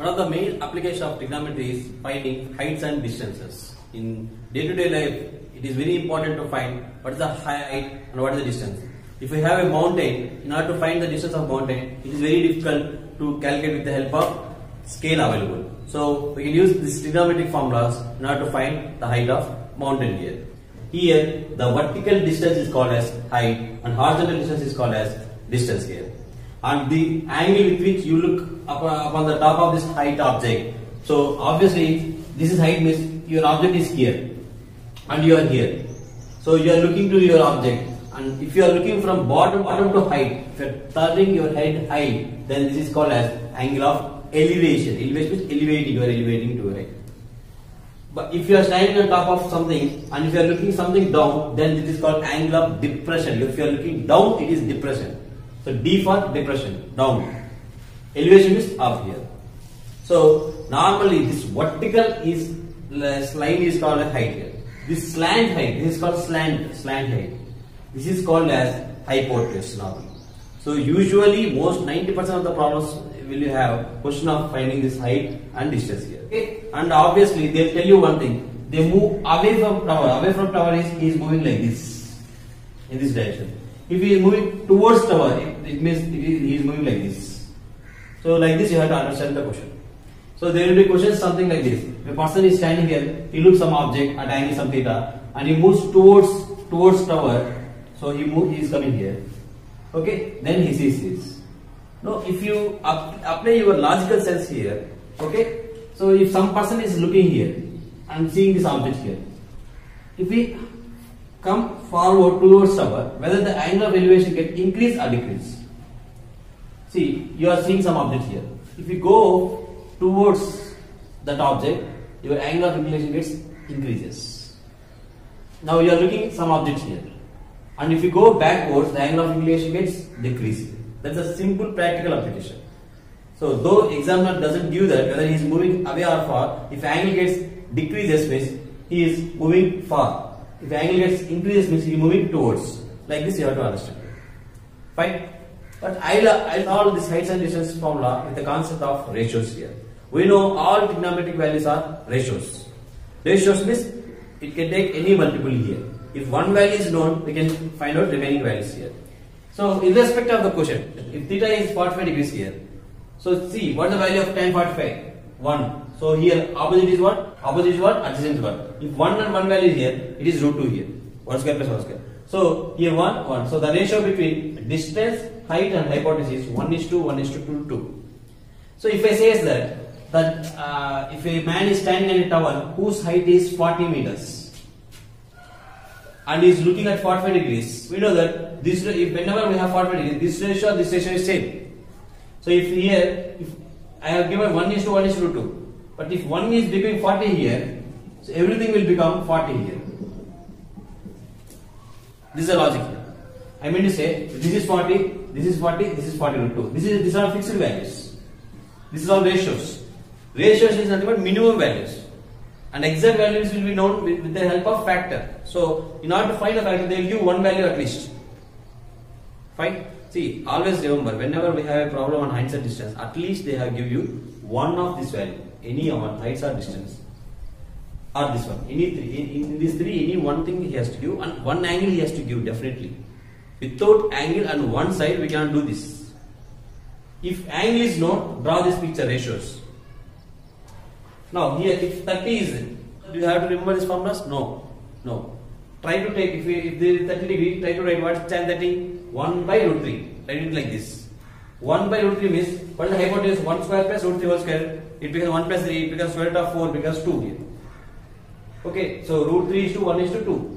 One of the main applications of trigonometry is finding heights and distances. In day-to-day life, it is very important to find what is the height and what is the distance. If we have a mountain, in order to find the distance of mountain, it is very difficult to calculate with the help of scale available. So we can use these trigonometric formulas in order to find the height of mountain here. Here, the vertical distance is called as height and horizontal distance is called as distance here. And the angle with which you look upon the top of this height object. So obviously, this is height means your object is here and you are here. So you are looking to your object, and if you are looking from bottom to height, if you are turning your head high, then this is called as angle of elevation. Elevation means elevating, you are elevating to right. But if you are standing on top of something and if you are looking something down, then this is called angle of depression. If you are looking down, it is depression. So D for depression, down. Elevation is up here. So normally this vertical line is called a height here. This slant height, this is called slant height. This is called as hypotenuse normally. So usually most 90% of the problems will you have question of finding this height and distance here. Okay? And obviously they will tell you one thing. They move away from tower. Away from tower he is moving like this, in this direction. If he is moving towards tower, it means he is moving like this. So like this you have to understand the question. So there will be questions something like this. If a person is standing here, he looks some object at angle some theta and he moves towards tower. So he is coming here. Okay, then he sees this. Now if you apply your logical sense here, okay, so if some person is looking here and seeing this object here, if we come forward towards tower, whether the angle of elevation get increase or decrease. See, you are seeing some object here. If you go towards that object, your angle of elevation gets increases. Now you are looking at some object here, and if you go backwards, the angle of elevation gets decreased. That's a simple practical application. So though examiner doesn't give that whether he is moving away or far, if angle gets decreases means he is moving far. If angle gets increases means he is moving towards. Like this you have to understand. Fine. But I'll solve this heights and distance formula with the concept of ratios here. We know all trigonometric values are ratios. Ratios means it can take any multiple here. If one value is known, we can find out remaining values here. So irrespective of the question, if theta is 45 degrees here, so see what is the value of tan 45? 1. So here opposite is what? Opposite is what? Adjacent is what? If 1 and 1 value is here, it is root 2 here. 1 square plus 1 square. So here 1, 1. So the ratio between distance, height and hypotenuse is 1:2, 1:2, 2. So if I say that if a man is standing in a tower whose height is 40 meters and is looking at 45 degrees, we know that this, if whenever we have 45 degrees, this ratio is same. So if here, if I have given 1:1, 1:2, but if 1 is becoming 40 here, so everything will become 40 here. This is the logic here. I mean to say, this is 40, this is 40, this is 40 root 2. These are fixed values. This is all ratios. Ratios is nothing but minimum values. And exact values will be known with the help of factor. So in order to find a factor, they will give one value at least. Fine. See, always remember, whenever we have a problem on heights and distance, at least they have give you one of this value, any one heights or distance, or this one. Any three. In these three, any one thing he has to give, and one angle he has to give definitely. Without angle and one side, we cannot do this. If angle is known, draw this picture ratios. Now here, if 30 is, do you have to remember this formulas? No. Try to take, if there is 30 degree, try to write what is tan 30? 1 by root 3. Write it like this. 1 by root 3 means, what is the hypotenuse? 1 square plus root 3 whole square. It becomes 1 plus 3, it becomes square root of 4, becomes 2 here. Okay, so root 3 is to 1:2.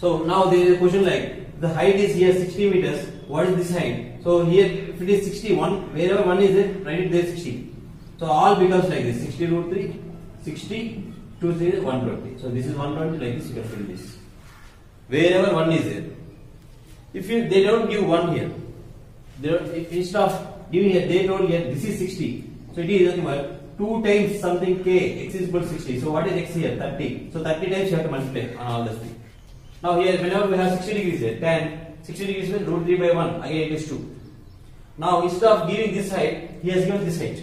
So now there is a question like, the height is here 60 meters, what is this height? So here, if it is 61, wherever 1 is there, write it there 60. So all becomes like this, 60 root 3, 60, 2 3 is 120. So this is 120, like this you can fill this. Wherever 1 is there. If they don't give 1 here, instead of giving here, they told here, this is 60. So it is nothing but 2 times something k, x is equal to 60. So what is x here? 30. So 30 times you have to multiply on all this thing. Now here, whenever we have 60 degrees here, tan 60 degrees means root 3 by 1, again it is 2. Now instead of giving this height, he has given this height.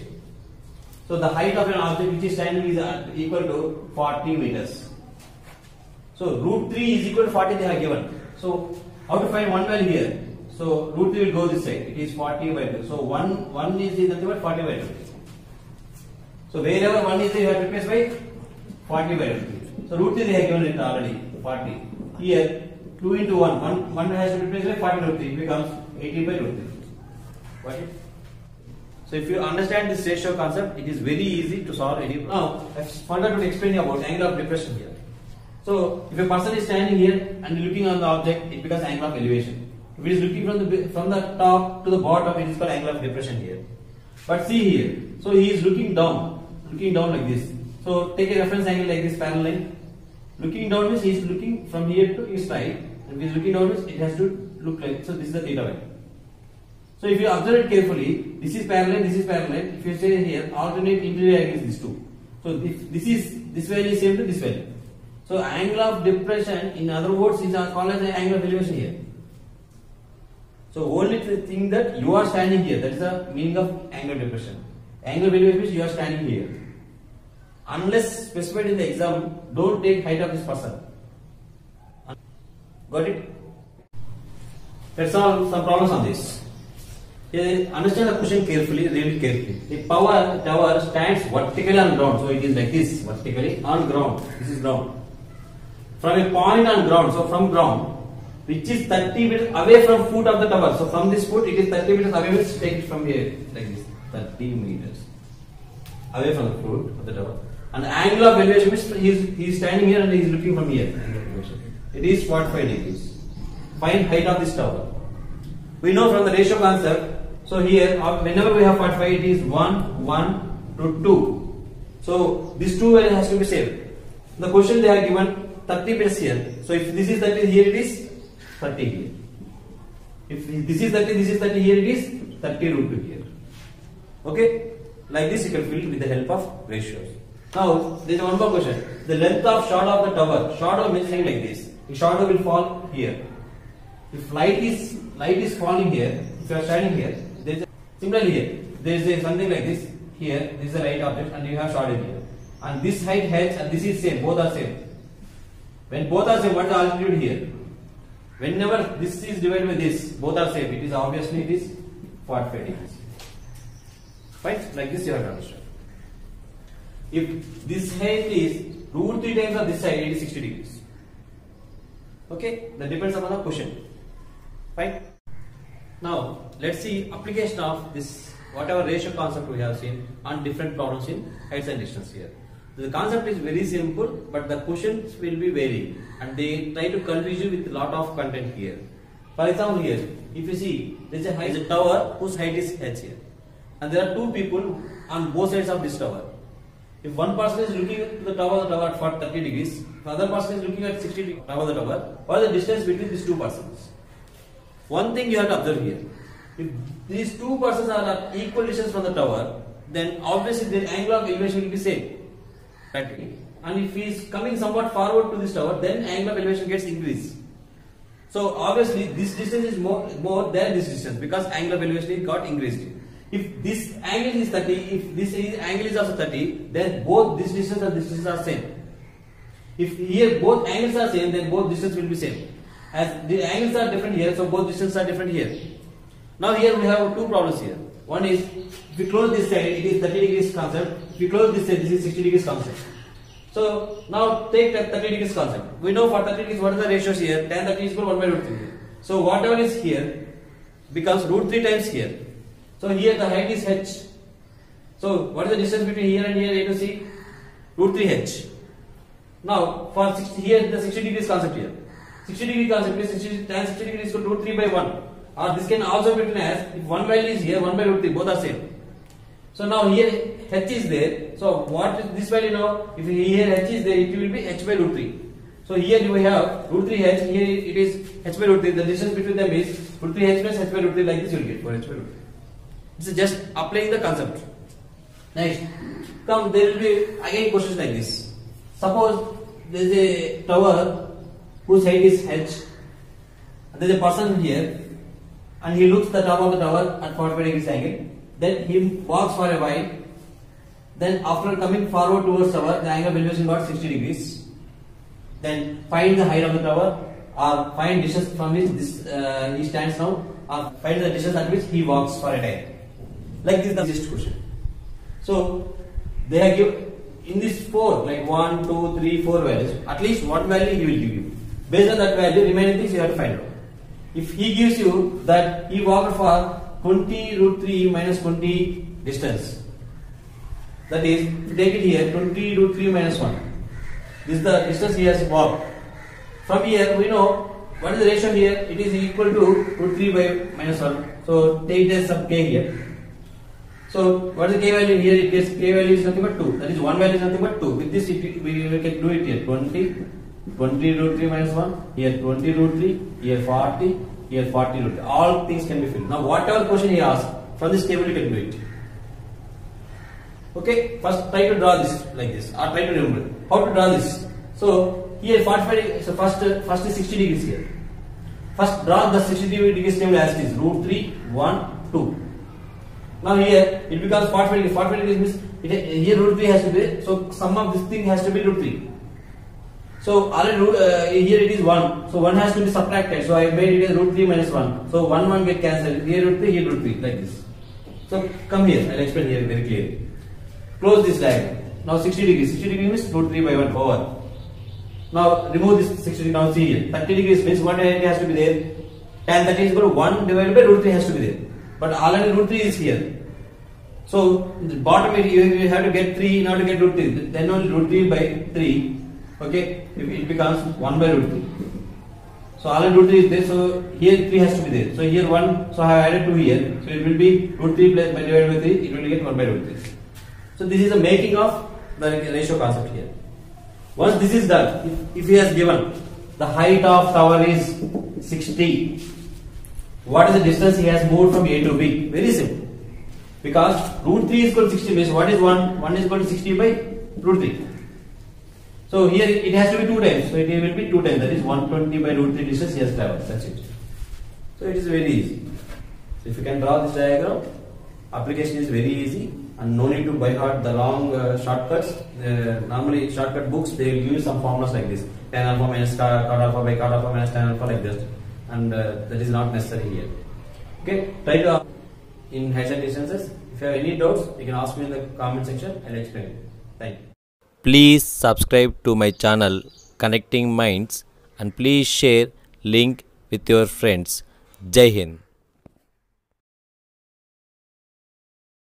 So the height of an object which is standing is equal to 40 meters. So root 3 is equal to 40 they have given. So how to find one value here? So root 3 will go this side. It is 40 by 2. So 1 is nothing but 40 by 2. So wherever 1 is there, you have to replace by 40 by 2. So root 3 they have given it already 40. Here 2 into 1 has to be replaced by 40 by root 3. It becomes 80 by root 3. Got it? So if you understand this ratio concept, it is very easy to solve any problem. Now I forgot to explain about angle of depression here. So if a person is standing here and looking on the object, it becomes angle of elevation. If it is looking from the top to the bottom, it is called angle of depression here. But see here, so he is looking down like this. So take a reference angle like this, parallel line. Looking down means he is looking from here to his right, and if he is looking down means it has to look like so. This is the theta value. So if you observe it carefully, this is parallel, this is parallel. If you say here, alternate interior angles these two. So if this value is same to this value. So angle of depression, in other words, is called as the angle of elevation here. So only thing that you are standing here, that is the meaning of angle of depression. Angle of elevation means you are standing here. Unless specified in the exam, don't take height of this person. Got it? Let's solve some problems on this. Here, understand the question carefully, read it carefully. The power tower stands vertically on ground, so it is like this, vertically on ground. This is ground. From a point on ground, so from ground, which is 30 meters away from foot of the tower. So from this foot, it is 30 meters away. Let's take it from here, like this, 30 meters away from the foot of the tower. And the angle of elevation means he is standing here and he is looking from here. It is 45 degrees. Find height of this tower. We know from the ratio concept. So here, whenever we have 45, it is 1, 1 to 2. So this 2 value has to be saved. The question they have given 30 meters here. So if this is 30, here it is 30 here. If this is 30, this is 30, here it is 30 root 2 here. Okay? Like this you can fill with the help of ratios. Now, there is one more question. The length of shadow of the tower. Shadow means like this. The shadow will fall here. If light is falling here, if you are standing here, there is similarly here, there is something like this. Here, this is a light object and you have shadow here. And this height h and this is same, both are same. When both are same, what is the altitude here? Whenever this is divided by this, both are same. It is obviously it is 45 degrees. Right? Like this you have to understand. If this height is root 3 times of this side, it is 60 degrees. Okay? That depends upon the question. Right? Now, let's see application of this whatever ratio concept we have seen on different problems in heights and distance here. The concept is very simple, but the questions will be varying and they try to confuse you with a lot of content here. For example, here, if you see, there is a tower whose height is h here. And there are two people on both sides of this tower. If one person is looking at the tower at 30 degrees, the other person is looking at 60 degrees tower, what is the distance between these two persons? One thing you have to observe here. If these two persons are at equal distance from the tower, then obviously the angle of elevation will be same. Practically. And if he is coming somewhat forward to this tower, then angle of elevation gets increased. So obviously this distance is more than this distance because angle of elevation got increased. If this angle is 30, if this angle is also 30, then both this distance and this distance are same. If here both angles are same, then both distance will be same. As the angles are different here, so both distances are different here. Now here we have two problems here. One is, if we close this side, it is 30 degrees concept. If we close this side, this is 60 degrees concept. So now take that 30 degrees concept. We know for 30 degrees what are the ratios here? Tan 30 is equal to 1 by root 3. So whatever is here becomes root 3 times here. So here the height is h. So what is the distance between here and here? A to C? Root 3 h. Now for 60, here the 60 degrees concept here. 60 degree concept is tan 60 degrees is equal to root 3 by 1. Or this can also be written as, if one value is here, 1 by root 3, both are same. So now here h is there. So what is this value now? If here h is there, it will be h by root 3. So here we have root 3 h, here it is h by root 3. The distance between them is root 3 h plus h by root 3, like this you will get for h by root 3. This is just applying the concept. Next, come there will be again questions like this. Suppose there is a tower whose height is h, and there is a person here, and he looks the top of the tower at 45 degrees angle. Then he walks for a while. Then after coming forward towards tower, the angle of elevation got 60 degrees. Then find the height of the tower, or find distance from which this he stands now, or find the distance at which he walks for a time. Like this is the easiest question. So they have given in this 4, like 1, 2, 3, 4 values. At least one value he will give you. Based on that value, remaining things you have to find out. If he gives you that he walked for 20 root 3 minus 20 distance, that is, if you take it here, 20 root 3 minus 1. This is the distance he has walked. From here, we know what is the ratio here. It is equal to root 3 by minus 1. So take this sub k here. So what is the k value here? It gets k value is nothing but 2. That is one value is nothing but 2. With this, we can do it here. 20 root 3 minus 1. Here 20 root 3. Here 40. Here 40 root 3. All things can be filled. Now whatever question he asks, from this table you can do it. Okay, first try to draw this like this, or try to remember how to draw this. So here 45, so first is 60 degrees here. First draw the 60 degrees table as it is, root 3, 1, 2. Now here it becomes 45 degrees. 45 degrees means here root 3 has to be, so sum of this thing has to be root 3. So already here it is 1, so 1 has to be subtracted. So I made it as root 3 minus 1. So 1 get cancelled. Here root 3, here root 3, like this. So come here, I'll explain here very clearly. Close this diagram. Now 60 degrees. 60 degrees means root 3 by 1 over. Now remove this 60 degrees. Now see here. 30 degrees means 1 has to be there. Tan 30 is equal to 1 divided by root 3 has to be there. But already root 3 is here. So the bottom you have to get 3 in order to get root 3. Then only root 3 by 3. Okay, it becomes 1 by root 3. So already root 3 is there. So here 3 has to be there. So here 1. So I have added 2 here. So it will be root 3 plus by divided by 3. It will get 1 by root 3. So this is the making of the ratio concept here. Once this is done, if he has given the height of tower is 60, what is the distance he has moved from A to B? Very simple. Because root 3 is equal to 60 means what is 1? 1 is equal to 60 by root 3. So here it has to be 2 times. So it will be 2 times. That is 120 by root 3 distance he has traveled. That's it. So it is very easy. So if you can draw this diagram, application is very easy. And no need to by heart the long shortcuts. Normally shortcut books, they will give you some formulas like this: tan alpha minus cot alpha by cot alpha minus tan alpha, like this, and that is not necessary here. Okay, try to in heights and distances. If you have any doubts, you can ask me in the comment section. I'll explain it. Thank you. Please subscribe to my channel Connecting Minds and please share link with your friends. Jai Hind.